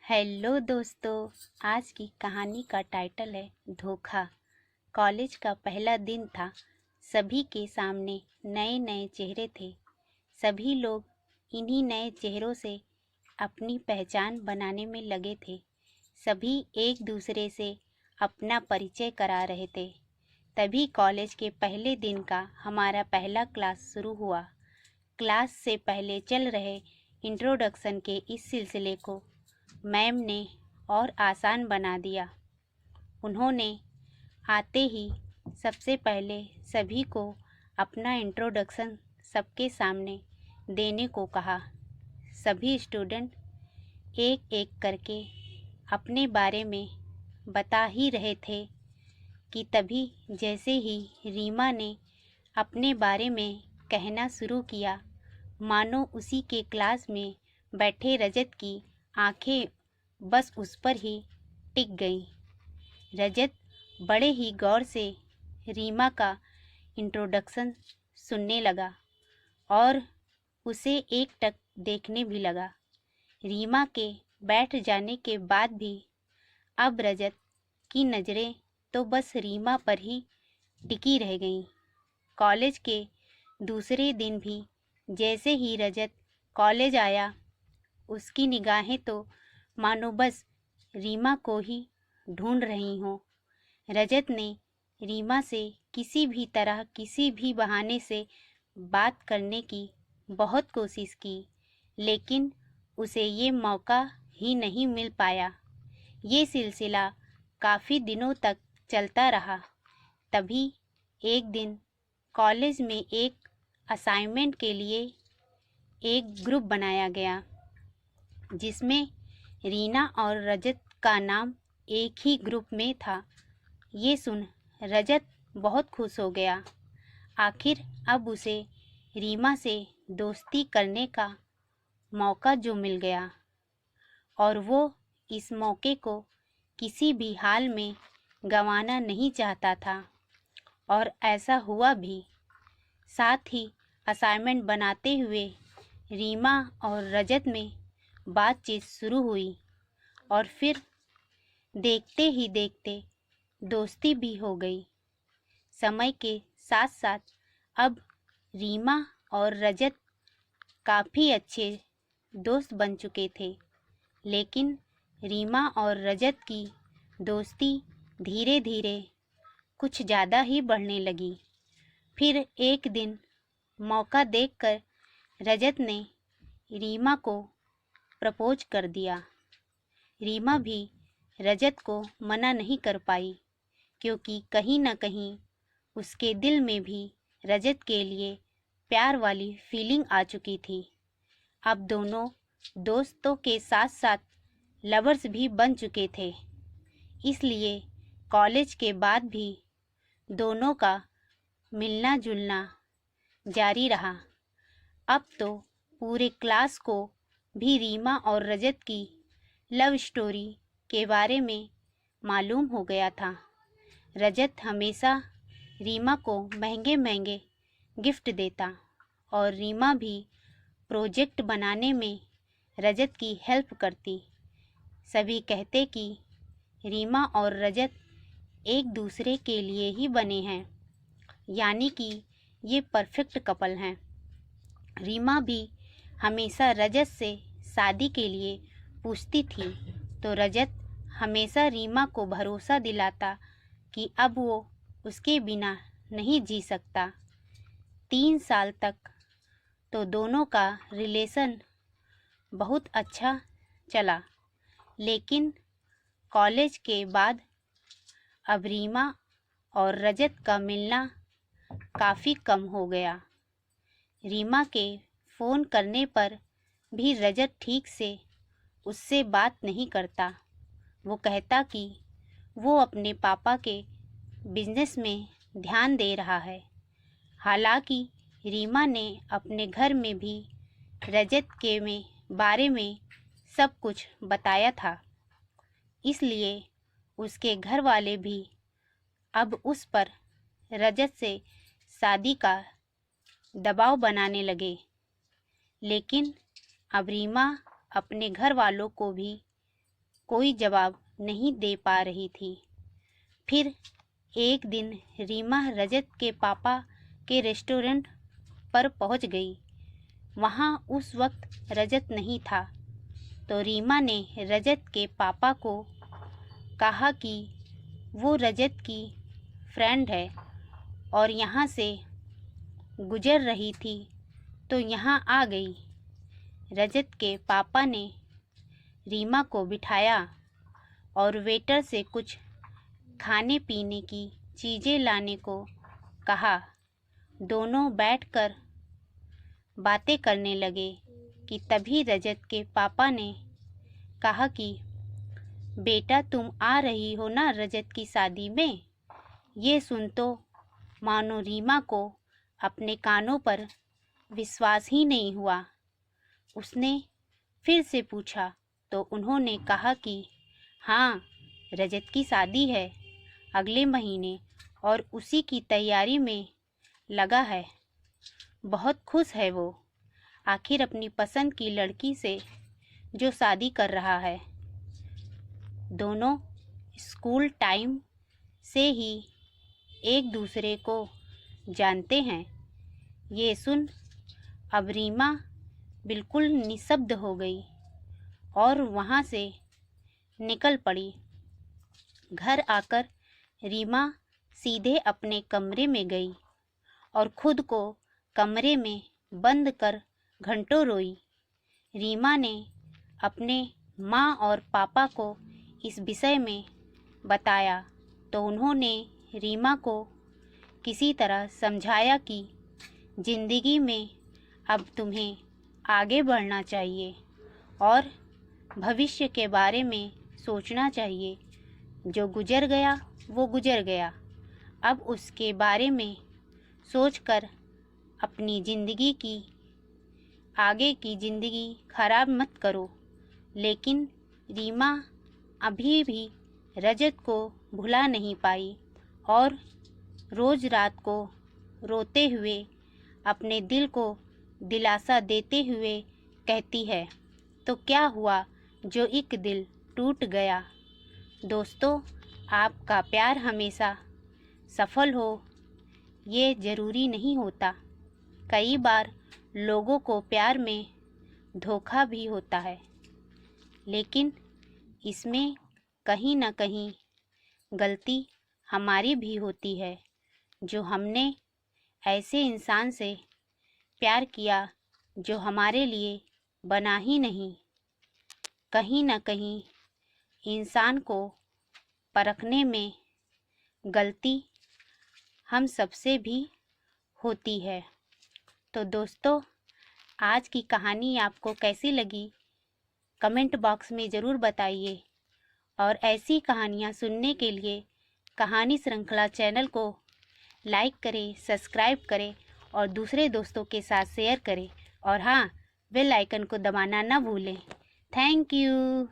Hello दोस्तों। आज की कहानी का टाइटल है धोखा। कॉलेज का पहला दिन था। सभी के सामने नए नए चेहरे थे। सभी लोग इन्हीं नए चेहरों से अपनी पहचान बनाने में लगे थे। सभी एक दूसरे से अपना परिचय करा रहे थे। तभी कॉलेज के पहले दिन का हमारा पहला क्लास शुरू हुआ। क्लास से पहले चल रहे इंट्रोडक्शन के इस सिलसिले को मैम ने और आसान बना दिया। उन्होंने आते ही सबसे पहले सभी को अपना इंट्रोडक्शन सबके सामने देने को कहा। सभी स्टूडेंट एक एक करके अपने बारे में बता ही रहे थे कि तभी जैसे ही रीमा ने अपने बारे में कहना शुरू किया, मानो उसी के क्लास में बैठे रजत की आंखें बस उस पर ही टिक गईं। रजत बड़े ही गौर से रीमा का इंट्रोडक्शन सुनने लगा और उसे एकटक देखने भी लगा। रीमा के बैठ जाने के बाद भी अब रजत की नज़रें तो बस रीमा पर ही टिकी रह गईं। कॉलेज के दूसरे दिन भी जैसे ही रजत कॉलेज आया, उसकी निगाहें तो मानो बस रीमा को ही ढूंढ रही हों। रजत ने रीमा से किसी भी तरह किसी भी बहाने से बात करने की बहुत कोशिश की, लेकिन उसे ये मौका ही नहीं मिल पाया। ये सिलसिला काफ़ी दिनों तक चलता रहा। तभी एक दिन कॉलेज में एक असाइनमेंट के लिए एक ग्रुप बनाया गया, जिसमें रीना और रजत का नाम एक ही ग्रुप में था। ये सुन रजत बहुत खुश हो गया। आखिर अब उसे रीमा से दोस्ती करने का मौका जो मिल गया, और वो इस मौके को किसी भी हाल में गंवाना नहीं चाहता था, और ऐसा हुआ भी। साथ ही असाइनमेंट बनाते हुए रीमा और रजत में बातचीत शुरू हुई और फिर देखते ही देखते दोस्ती भी हो गई। समय के साथ साथ अब रीमा और रजत काफ़ी अच्छे दोस्त बन चुके थे, लेकिन रीमा और रजत की दोस्ती धीरे धीरे कुछ ज़्यादा ही बढ़ने लगी। फिर एक दिन मौका देखकर रजत ने रीमा को प्रपोज कर दिया। रीमा भी रजत को मना नहीं कर पाई, क्योंकि कहीं न कहीं उसके दिल में भी रजत के लिए प्यार वाली फीलिंग आ चुकी थी। अब दोनों दोस्तों के साथ साथ लवर्स भी बन चुके थे। इसलिए कॉलेज के बाद भी दोनों का मिलना जुलना जारी रहा। अब तो पूरे क्लास को भी रीमा और रजत की लव स्टोरी के बारे में मालूम हो गया था। रजत हमेशा रीमा को महंगे महंगे गिफ्ट देता और रीमा भी प्रोजेक्ट बनाने में रजत की हेल्प करती। सभी कहते कि रीमा और रजत एक दूसरे के लिए ही बने हैं, यानी कि ये परफेक्ट कपल हैं। रीमा भी हमेशा रजत से शादी के लिए पूछती थी, तो रजत हमेशा रीमा को भरोसा दिलाता कि अब वो उसके बिना नहीं जी सकता। 3 साल तक तो दोनों का रिलेशन बहुत अच्छा चला, लेकिन कॉलेज के बाद अब रीमा और रजत का मिलना काफ़ी कम हो गया। रीमा के फ़ोन करने पर भी रजत ठीक से उससे बात नहीं करता। वो कहता कि वो अपने पापा के बिजनेस में ध्यान दे रहा है। हालांकि रीमा ने अपने घर में भी रजत के बारे में सब कुछ बताया था, इसलिए उसके घर वाले भी अब उस पर रजत से शादी का दबाव बनाने लगे। लेकिन अब रीमा अपने घर वालों को भी कोई जवाब नहीं दे पा रही थी। फिर एक दिन रीमा रजत के पापा के रेस्टोरेंट पर पहुंच गई। वहां उस वक्त रजत नहीं था, तो रीमा ने रजत के पापा को कहा कि वो रजत की फ्रेंड है और यहाँ से गुजर रही थी तो यहाँ आ गई। रजत के पापा ने रीमा को बिठाया और वेटर से कुछ खाने पीने की चीज़ें लाने को कहा। दोनों बैठकर बातें करने लगे कि तभी रजत के पापा ने कहा कि बेटा, तुम आ रही हो ना रजत की शादी में। ये सुन तो मानो रीमा को अपने कानों पर विश्वास ही नहीं हुआ। उसने फिर से पूछा तो उन्होंने कहा कि हाँ, रजत की शादी है अगले महीने और उसी की तैयारी में लगा है। बहुत खुश है वो, आखिर अपनी पसंद की लड़की से जो शादी कर रहा है। दोनों स्कूल टाइम से ही एक दूसरे को जानते हैं। ये सुन अब रीमा बिल्कुल निशब्द हो गई और वहाँ से निकल पड़ी। घर आकर रीमा सीधे अपने कमरे में गई और खुद को कमरे में बंद कर घंटों रोई। रीमा ने अपने माँ और पापा को इस विषय में बताया तो उन्होंने रीमा को किसी तरह समझाया कि ज़िंदगी में अब तुम्हें आगे बढ़ना चाहिए और भविष्य के बारे में सोचना चाहिए। जो गुजर गया वो गुजर गया, अब उसके बारे में सोचकर अपनी ज़िंदगी की आगे की ज़िंदगी खराब मत करो। लेकिन रीमा अभी भी रजत को भुला नहीं पाई और रोज़ रात को रोते हुए अपने दिल को दिलासा देते हुए कहती है, तो क्या हुआ जो एक दिल टूट गया। दोस्तों, आपका प्यार हमेशा सफल हो ये ज़रूरी नहीं होता। कई बार लोगों को प्यार में धोखा भी होता है, लेकिन इसमें कहीं ना कहीं गलती हमारी भी होती है जो हमने ऐसे इंसान से प्यार किया जो हमारे लिए बना ही नहीं। कहीं ना कहीं इंसान को परखने में गलती हम सबसे भी होती है। तो दोस्तों, आज की कहानी आपको कैसी लगी कमेंट बॉक्स में ज़रूर बताइए और ऐसी कहानियाँ सुनने के लिए कहानी श्रृंखला चैनल को लाइक करें, सब्सक्राइब करें और दूसरे दोस्तों के साथ शेयर करें और हाँ, बेल आइकन को दबाना ना भूलें। Thank you.